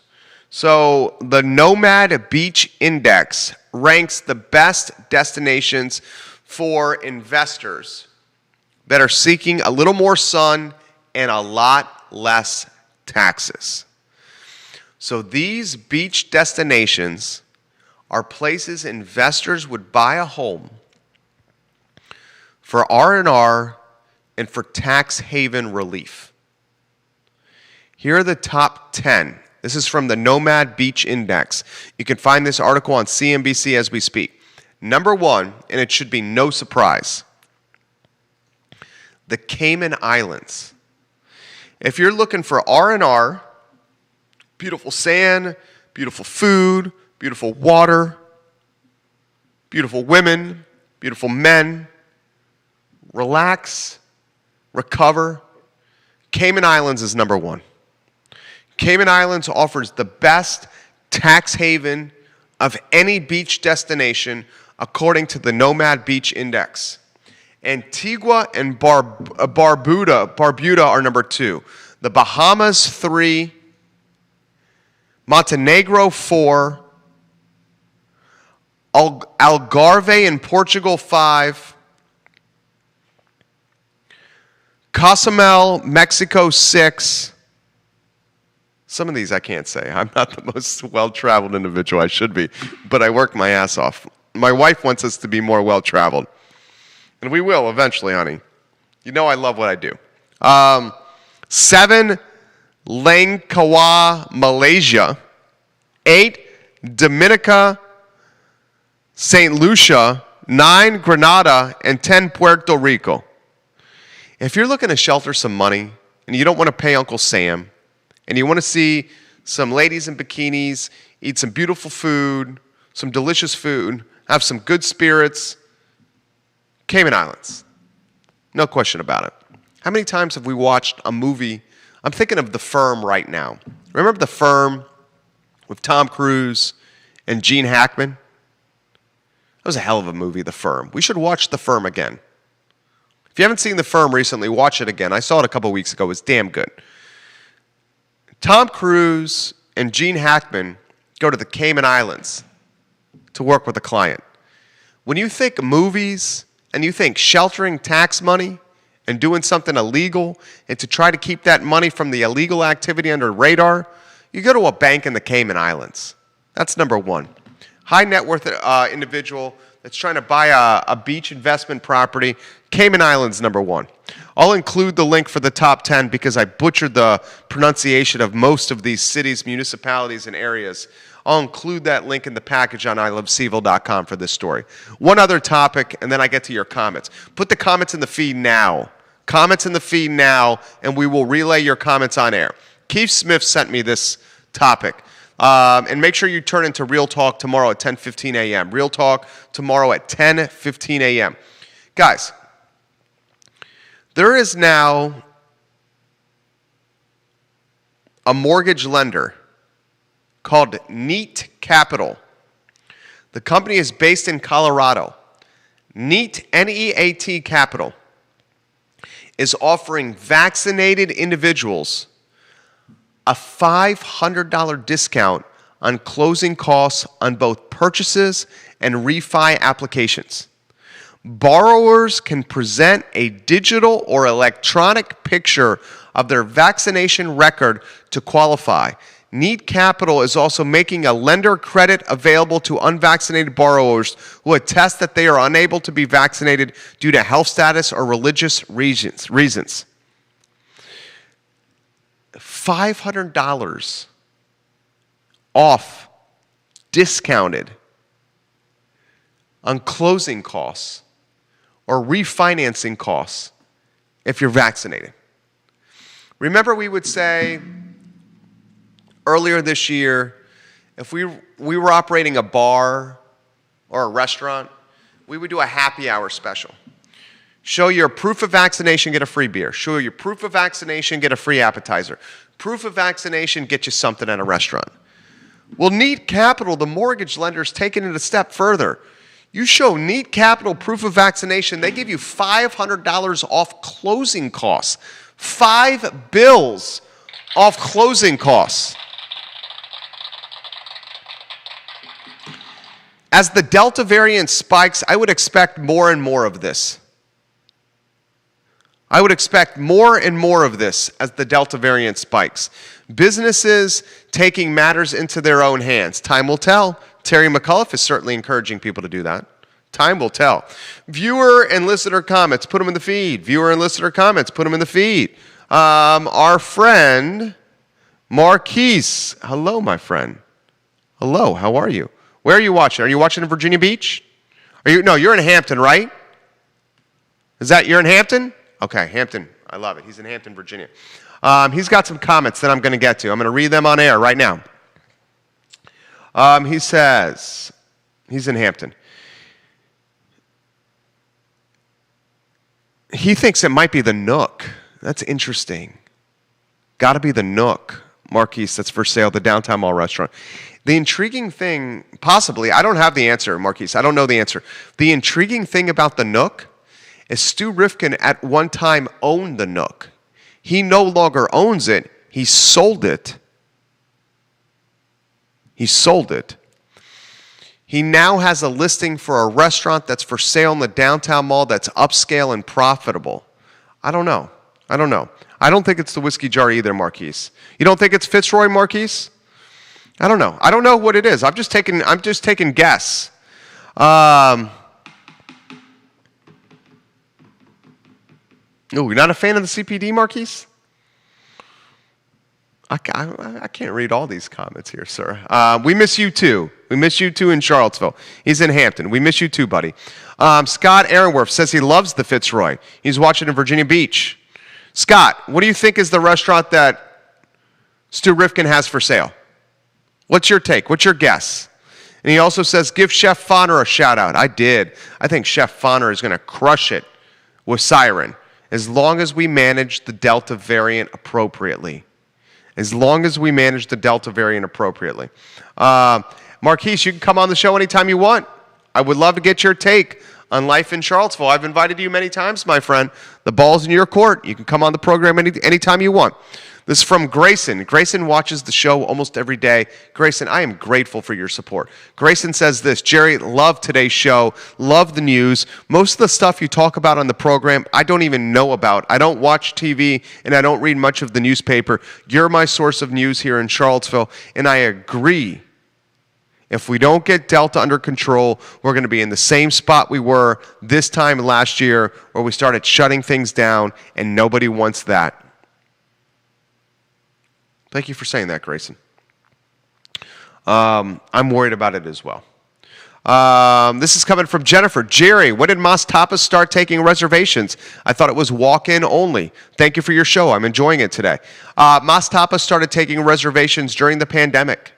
So the Nomad Beach Index ranks the best destinations for investors that are seeking a little more sun and a lot less taxes. So these beach destinations are places investors would buy a home for R&R and for tax haven relief. Here are the top 10. This is from the Nomad Beach Index. You can find this article on CNBC as we speak. Number 1, and it should be no surprise, the Cayman Islands. If you're looking for R&R, beautiful sand, beautiful food, beautiful water, beautiful women, beautiful men, relax, recover, Cayman Islands is number 1. Cayman Islands offers the best tax haven of any beach destination according to the Nomad Beach Index. Antigua and Barbuda are number 2. The Bahamas 3, Montenegro 4, Algarve in Portugal 5, Cozumel, Mexico 6. Some of these I can't say. I'm not the most well-traveled individual. I should be, but I work my ass off. My wife wants us to be more well-traveled. And we will eventually, honey. You know I love what I do. 7, Langkawi, Malaysia. 8, Dominica, St. Lucia. 9, Grenada. And 10, Puerto Rico. If you're looking to shelter some money and you don't want to pay Uncle Sam and you want to see some ladies in bikinis, eat some beautiful food, some delicious food, have some good spirits, Cayman Islands. No question about it. How many times have we watched a movie? I'm thinking of The Firm right now. Remember The Firm with Tom Cruise and Gene Hackman? That was a hell of a movie, The Firm. We should watch The Firm again. If you haven't seen The Firm recently, watch it again. I saw it a couple weeks ago. It was damn good. Tom Cruise and Gene Hackman go to the Cayman Islands to work with a client. When you think movies and you think sheltering tax money and doing something illegal and to try to keep that money from the illegal activity under radar, you go to a bank in the Cayman Islands. That's number one. High net worth individual that's trying to buy a beach investment property, Cayman Islands, number one. I'll include the link for the top 10 because I butchered the pronunciation of most of these cities, municipalities, and areas. I'll include that link in the package on iloveseville.com for this story. One other topic, and then I get to your comments. Put the comments in the feed now. Comments in the feed now, and we will relay your comments on air. Keith Smith sent me this topic. And make sure you turn into Real Talk tomorrow at 10:15 a.m. Real Talk tomorrow at 10:15 a.m. Guys, there is now a mortgage lender called Neat Capital. The company is based in Colorado. Neat, N-E-A-T Capital, is offering vaccinated individuals a $500 discount on closing costs on both purchases and refi applications. Borrowers can present a digital or electronic picture of their vaccination record to qualify. Neat Capital is also making a lender credit available to unvaccinated borrowers who attest that they are unable to be vaccinated due to health status or religious reasons. $500 off, discounted, on closing costs or refinancing costs if you're vaccinated. Remember, we would say earlier this year, if we were operating a bar or a restaurant, we would do a happy hour special. Show your proof of vaccination, get a free beer. Show your proof of vaccination, get a free appetizer. Proof of vaccination, get you something at a restaurant. Well, Neat Capital, the mortgage lender's taking it a step further. You show Neat Capital proof of vaccination, they give you $500 off closing costs. 5 bills off closing costs. As the Delta variant spikes, I would expect more and more of this. I would expect more and more of this as the Delta variant spikes. Businesses taking matters into their own hands. Time will tell. Terry McAuliffe is certainly encouraging people to do that. Time will tell. Viewer and listener comments, put them in the feed. Viewer and listener comments, put them in the feed. Our friend, Marquise. Hello, my friend. Hello, how are you? Where are you watching? Are you watching in Virginia Beach? No, you're in Hampton, right? You're in Hampton? Okay, Hampton. I love it. He's in Hampton, Virginia. He's got some comments that I'm going to get to. I'm going to read them on air right now. He says, he's in Hampton. He thinks it might be the Nook. That's interesting. Got to be the Nook, Marquise, that's for sale, the Downtown Mall restaurant. The intriguing thing, possibly, I don't have the answer, Marquise. I don't know the answer. The intriguing thing about the Nook is Stu Rifkin at one time owned the Nook. He no longer owns it. He sold it. He sold it. He now has a listing for a restaurant that's for sale in the Downtown Mall that's upscale and profitable. I don't know. I don't think it's the Whiskey Jar either, Marquise. You don't think it's Fitzroy, Marquise? I don't know. I don't know what it is. I'm just taking guess. You're not a fan of the CPD, Marquise? I can't read all these comments here, sir. We miss you too. We miss you too in Charlottesville. He's in Hampton. We miss you too, buddy. Scott Aaronworth says he loves the Fitzroy. He's watching in Virginia Beach. Scott, what do you think is the restaurant that Stu Rifkin has for sale? What's your take? What's your guess? And he also says, give Chef Fonner a shout out. I did. I think Chef Fonner is going to crush it with Siren as long as we manage the Delta variant appropriately. As long as we manage the Delta variant appropriately. Marquise, you can come on the show anytime you want. I would love to get your take on life in Charlottesville. I've invited you many times, my friend. The ball's in your court. You can come on the program anytime you want. This is from Grayson. Grayson watches the show almost every day. Grayson, I am grateful for your support. Grayson says this, Jerry, love today's show, love the news. Most of the stuff you talk about on the program, I don't even know about. I don't watch TV, and I don't read much of the newspaper. You're my source of news here in Charlottesville, and I agree. If we don't get Delta under control, we're going to be in the same spot we were this time last year where we started shutting things down, and nobody wants that. Thank you for saying that, Grayson. I'm worried about it as well. This is coming from Jennifer. Jerry, when did Mas Tapas start taking reservations? I thought it was walk-in only. Thank you for your show. I'm enjoying it today. Mas Tapas started taking reservations during the pandemic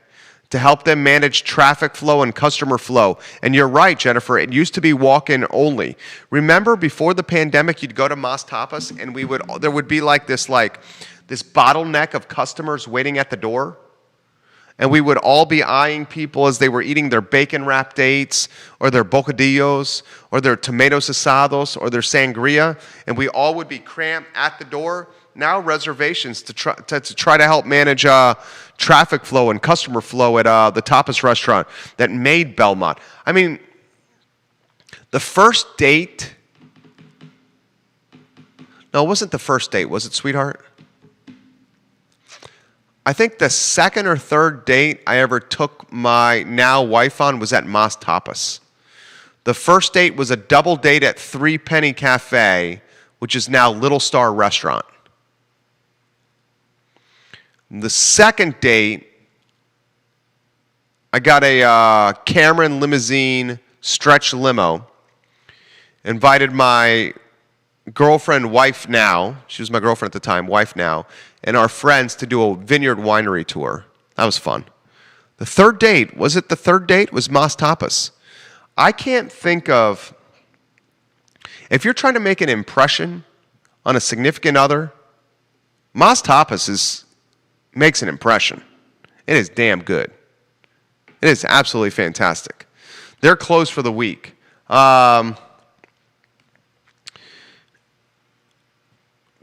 to help them manage traffic flow and customer flow. And you're right, Jennifer, it used to be walk-in only. Remember, before the pandemic, you'd go to Mas Tapas, and there would be this bottleneck of customers waiting at the door, and we would all be eyeing people as they were eating their bacon-wrapped dates or their bocadillos or their tomatoes asados or their sangria, and we all would be cramped at the door. Now reservations to try to help manage traffic flow and customer flow at the Tapas restaurant that made Belmont. I mean, the first date, no, it wasn't the first date, was it, sweetheart? I think the second or third date I ever took my now wife on was at Mas Tapas. The first date was a double date at Three Penny Cafe, which is now Little Star Restaurant. The second date, I got a Cameron limousine stretch limo, invited my girlfriend, wife now, she was my girlfriend at the time, wife now, and our friends to do a vineyard winery tour. That was fun. The third date, was it the third date? Was Mas Tapas. I can't think of, if you're trying to make an impression on a significant other, Mas Tapas makes an impression. It is damn good. It is absolutely fantastic. They're closed for the week.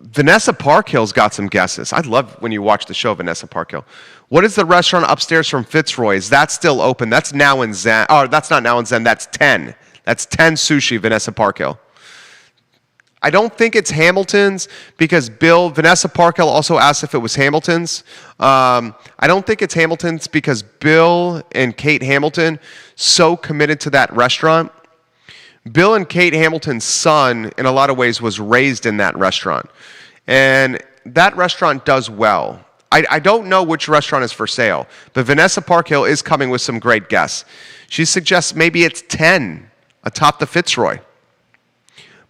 Vanessa Parkhill's got some guesses. I love when you watch the show, Vanessa Parkhill. What is the restaurant upstairs from Fitzroy? Is that still open? That's Now and Zen. Oh, that's not Now and Zen. That's 10. That's 10 Sushi, Vanessa Parkhill. I don't think it's Hamilton's because Vanessa Parkhill also asked if it was Hamilton's. I don't think it's Hamilton's because Bill and Kate Hamilton so committed to that restaurant. Bill and Kate Hamilton's son, in a lot of ways, was raised in that restaurant. And that restaurant does well. I don't know which restaurant is for sale, but Vanessa Parkhill is coming with some great guests. She suggests maybe it's 10 atop the Fitzroy.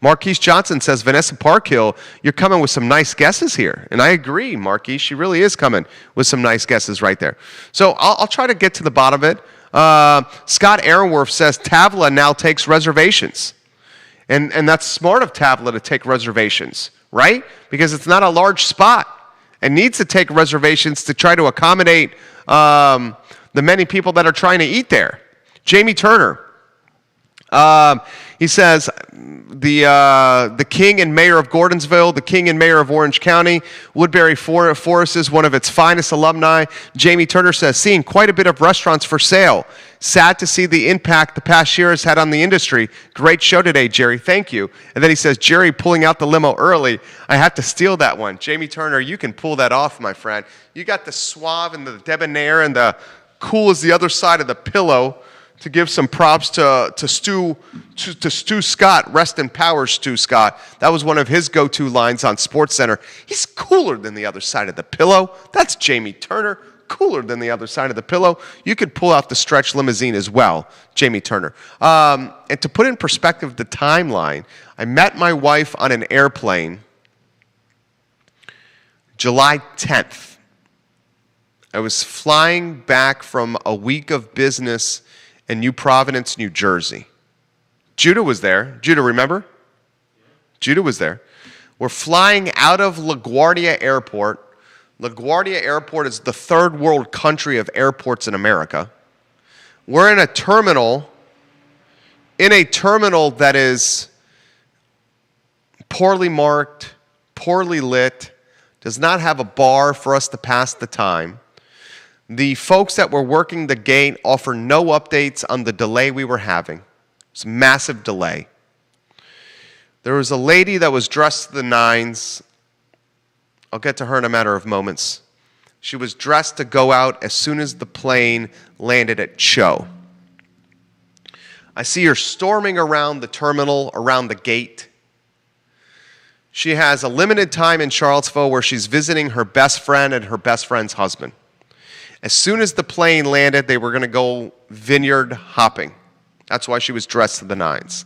Marquise Johnson says, Vanessa Parkhill, you're coming with some nice guesses here. And I agree, Marquise. She really is coming with some nice guesses right there. So I'll try to get to the bottom of it. Scott Aaronworth says Tavla now takes reservations. And that's smart of Tavla to take reservations, right? Because it's not a large spot. It needs to take reservations to try to accommodate the many people that are trying to eat there. Jamie Turner, he says, the king and mayor of Gordonsville, the king and mayor of Orange County, Woodbury Forest is one of its finest alumni. Jamie Turner says, seeing quite a bit of restaurants for sale. Sad to see the impact the past year has had on the industry. Great show today, Jerry. Thank you. And then he says, Jerry pulling out the limo early. I have to steal that one. Jamie Turner, you can pull that off, my friend. You got the suave and the debonair and the cool as the other side of the pillow. To give some props to Stu Scott, rest in power, Stu Scott. That was one of his go-to lines on SportsCenter. He's cooler than the other side of the pillow. That's Jamie Turner, cooler than the other side of the pillow. You could pull out the stretch limousine as well, Jamie Turner. And to put in perspective the timeline, I met my wife on an airplane July 10th. I was flying back from a week of business in New Providence, New Jersey. Judah was there. Judah, remember? Judah was there. We're flying out of LaGuardia Airport. LaGuardia Airport is the third world country of airports in America. We're in a terminal in a terminal that is poorly marked, poorly lit, does not have a bar for us to pass the time. The folks that were working the gate offer no updates on the delay we were having. It's a massive delay. There was a lady that was dressed to the nines. I'll get to her in a matter of moments. She was dressed to go out as soon as the plane landed at Cho. I see her storming around the terminal, around the gate. She has a limited time in Charlottesville where she's visiting her best friend and her best friend's husband. As soon as the plane landed, they were going to go vineyard hopping. That's why she was dressed to the nines.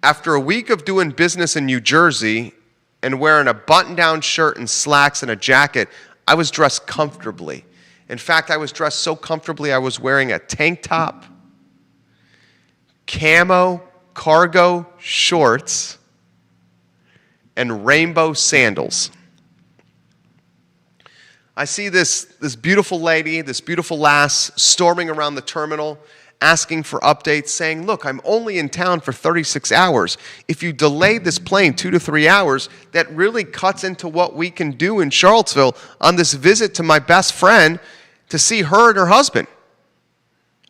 After a week of doing business in New Jersey and wearing a button-down shirt and slacks and a jacket, I was dressed comfortably. In fact, I was dressed so comfortably I was wearing a tank top, camo cargo shorts, and rainbow sandals. I see this beautiful lady, this beautiful lass, storming around the terminal, asking for updates, saying, look, I'm only in town for 36 hours. If you delay this plane 2 to 3 hours, that really cuts into what we can do in Charlottesville on this visit to my best friend to see her and her husband.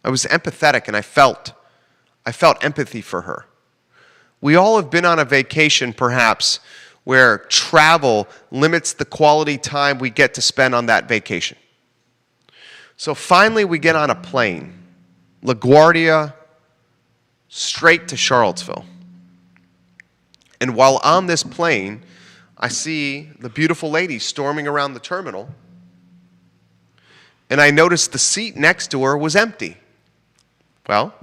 I was empathetic, and I felt empathy for her. We all have been on a vacation, perhaps, where travel limits the quality time we get to spend on that vacation. So finally, we get on a plane, LaGuardia, straight to Charlottesville. And while on this plane, I see the beautiful lady storming around the terminal, and I noticed the seat next to her was empty. Well,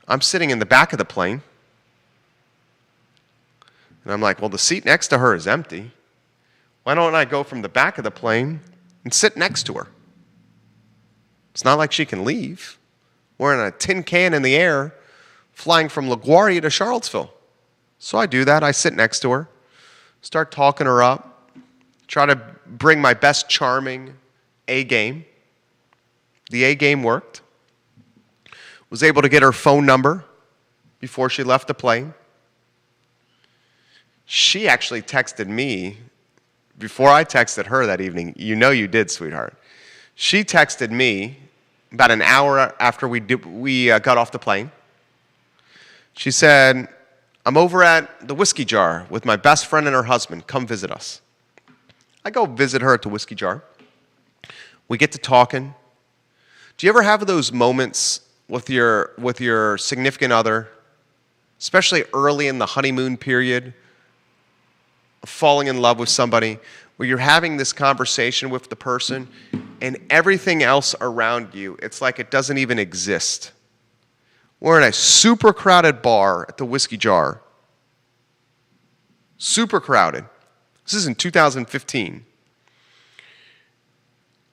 I'm sitting in the back of the plane, and I'm like, well, the seat next to her is empty. Why don't I go from the back of the plane and sit next to her? It's not like she can leave. We're in a tin can in the air, flying from LaGuardia to Charlottesville. So I do that. I sit next to her, start talking her up, try to bring my best charming A game. The A game worked. Was able to get her phone number before she left the plane. She actually texted me before I texted her that evening. You know you did, sweetheart. She texted me about an hour after we got off the plane. She said, I'm over at the Whiskey Jar with my best friend and her husband. Come visit us. I go visit her at the Whiskey Jar. We get to talking. Do you ever have those moments with your significant other, especially early in the honeymoon period, falling in love with somebody, where you're having this conversation with the person and everything else around you, it's like it doesn't even exist? We're in a super crowded bar at the Whiskey Jar. Super crowded. This is in 2015.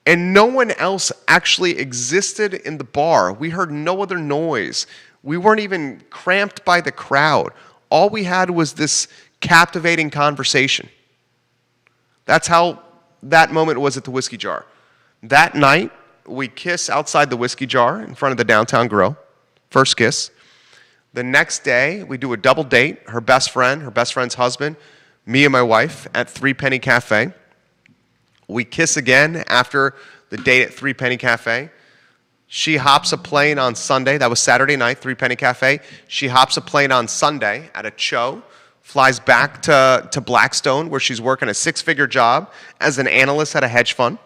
And no one else actually existed in the bar. We heard no other noise. We weren't even cramped by the crowd. All we had was this captivating conversation. That's how that moment was at the Whiskey Jar. That night, we kiss outside the Whiskey Jar in front of the downtown grill. First kiss. The next day, we do a double date. Her best friend's husband, me and my wife at Three Penny Cafe. We kiss again after the date at Three Penny Cafe. She hops a plane on Sunday. That was Saturday night, Three Penny Cafe. She hops a plane on Sunday at a Cho, flies back to Blackstone, where she's working a 6-figure job as an analyst at a hedge fund.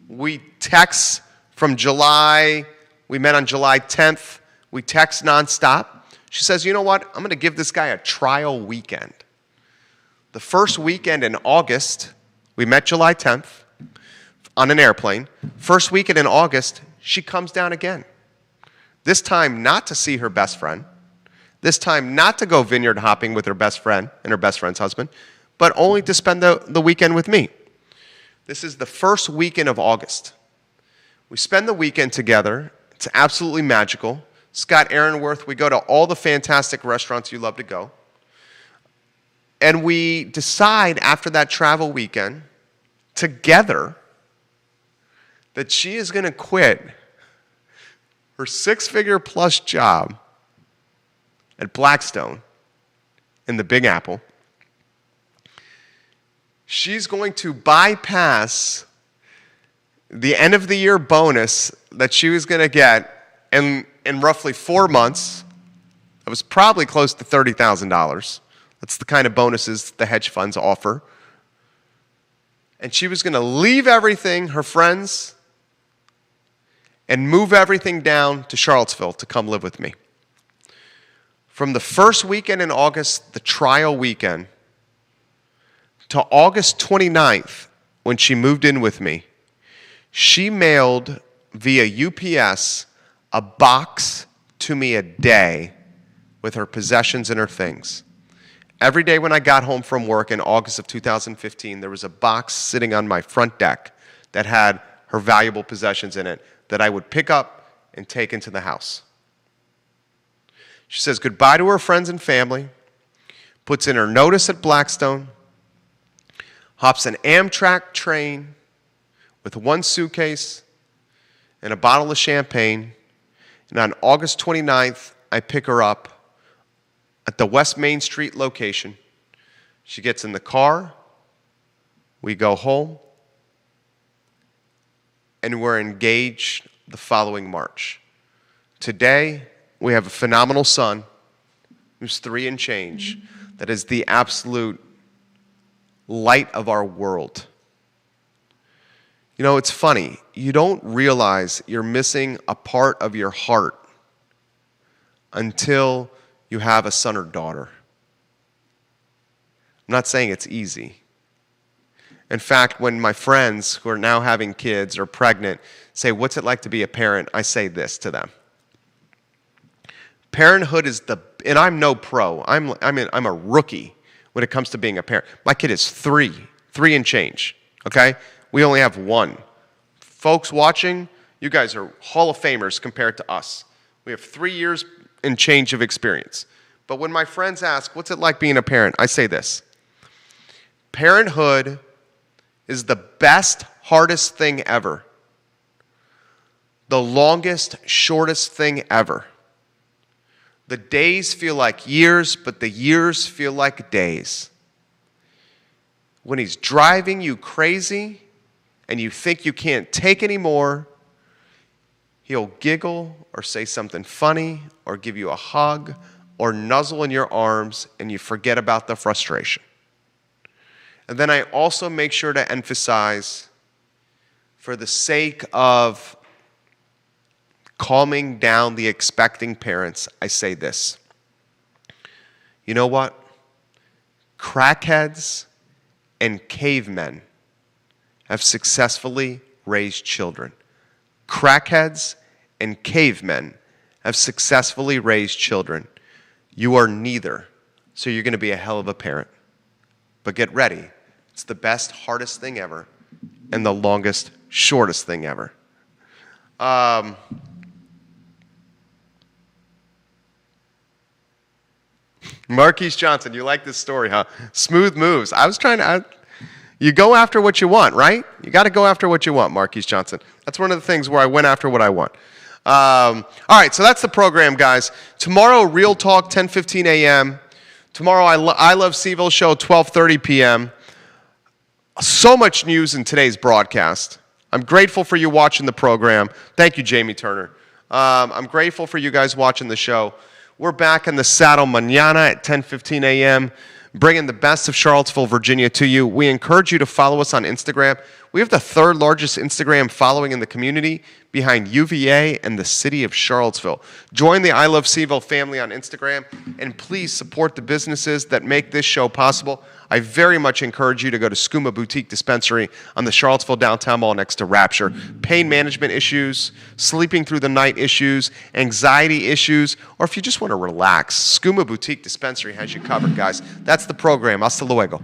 We text from July. We met on July 10th. We text nonstop. She says, you know what? I'm going to give this guy a trial weekend. The first weekend in August, we met July 10th on an airplane. First weekend in August, she comes down again. This time not to see her best friend. This time not to go vineyard hopping with her best friend and her best friend's husband, but only to spend the weekend with me. This is the first weekend of August. We spend the weekend together. It's absolutely magical. Scott Aaronworth, we go to all the fantastic restaurants you love to go. And we decide after that travel weekend together that she is going to quit her six-figure plus job at Blackstone in the Big Apple, she's going to bypass the end of the year bonus that she was going to get in roughly 4 months. It was probably close to $30,000. That's the kind of bonuses the hedge funds offer. And she was going to leave everything, her friends, and move everything down to Charlottesville to come live with me. From the first weekend in August, the trial weekend, to August 29th, when she moved in with me, she mailed via UPS a box to me a day with her possessions and her things. Every day when I got home from work in August of 2015, there was a box sitting on my front deck that had her valuable possessions in it that I would pick up and take into the house. She says goodbye to her friends and family, puts in her notice at Blackstone, hops an Amtrak train with one suitcase and a bottle of champagne, and on August 29th, I pick her up at the West Main Street location. She gets in the car, we go home, and we're engaged the following March. Today, we have a phenomenal son who's 3 and change, that is the absolute light of our world. You know, it's funny. You don't realize you're missing a part of your heart until you have a son or daughter. I'm not saying it's easy. In fact, when my friends who are now having kids or pregnant say, what's it like to be a parent? I say this to them. Parenthood is and I'm no pro. I'm a rookie when it comes to being a parent. My kid is 3 and change, okay? We only have 1. Folks watching, you guys are Hall of Famers compared to us. We have 3 years and change of experience. But when my friends ask, what's it like being a parent? I say this. Parenthood is the best, hardest thing ever. The longest, shortest thing ever. The days feel like years, but the years feel like days. When he's driving you crazy and you think you can't take any more, he'll giggle or say something funny or give you a hug or nuzzle in your arms and you forget about the frustration. And then I also make sure to emphasize, for the sake of calming down the expecting parents, I say this. You know what? Crackheads and cavemen have successfully raised children. Crackheads and cavemen have successfully raised children. You are neither, so you're going to be a hell of a parent. But get ready. It's the best, hardest thing ever and the longest, shortest thing ever. Marquise Johnson, you like this story, huh? Smooth moves. You go after what you want, right? You got to go after what you want, Marquise Johnson. That's one of the things where I went after what I want. All right, so that's the program, guys. Tomorrow, Real Talk, 10:15 a.m. Tomorrow, I Love Seville show, 12:30 p.m. So much news in today's broadcast. I'm grateful for you watching the program. Thank you, Jamie Turner. I'm grateful for you guys watching the show. We're back in the saddle mañana at 10:15 a.m., bringing the best of Charlottesville, Virginia to you. We encourage you to follow us on Instagram. We have the 3rd largest Instagram following in the community, behind UVA and the city of Charlottesville. Join the I Love Seville family on Instagram, and please support the businesses that make this show possible. I very much encourage you to go to Skooma Boutique Dispensary on the Charlottesville Downtown Mall next to Rapture. Pain management issues, sleeping through the night issues, anxiety issues, or if you just want to relax, Skooma Boutique Dispensary has you covered, guys. That's the program. Hasta luego.